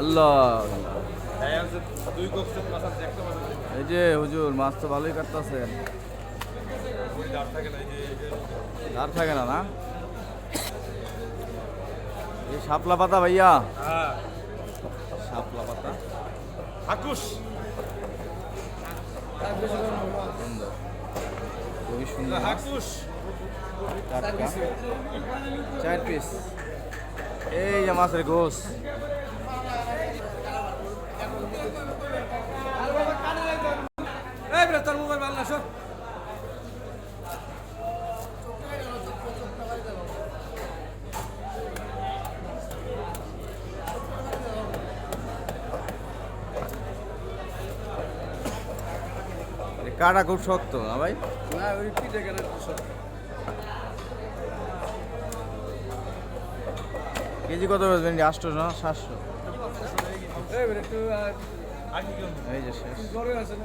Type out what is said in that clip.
আল্লাহ। দুই কক্ষ মাছ আছে, একটা মাছ আছে। এই যে হুজুর মাছ তো ভালোই কাটতেছেন। ওই দাঁড় থাকে না, এই যে আর থাকে না না? এই শাপলা পাতা ভাইয়া, হ্যাঁ শাপলা পাতা হাকুস। সুন্দর, খুবই সুন্দর মাছ। হাকুস টাটকা 4 পিস। এই যে মাছের গোস। এই তোর মোবাইল ভালো না সব। কাটা খুব শক্ত না ভাই? না ওই পিঠে কেন সব। কেজি কত বেচবেন? 800 না 700? এই একটু এই যে শেষ। গরম আছে না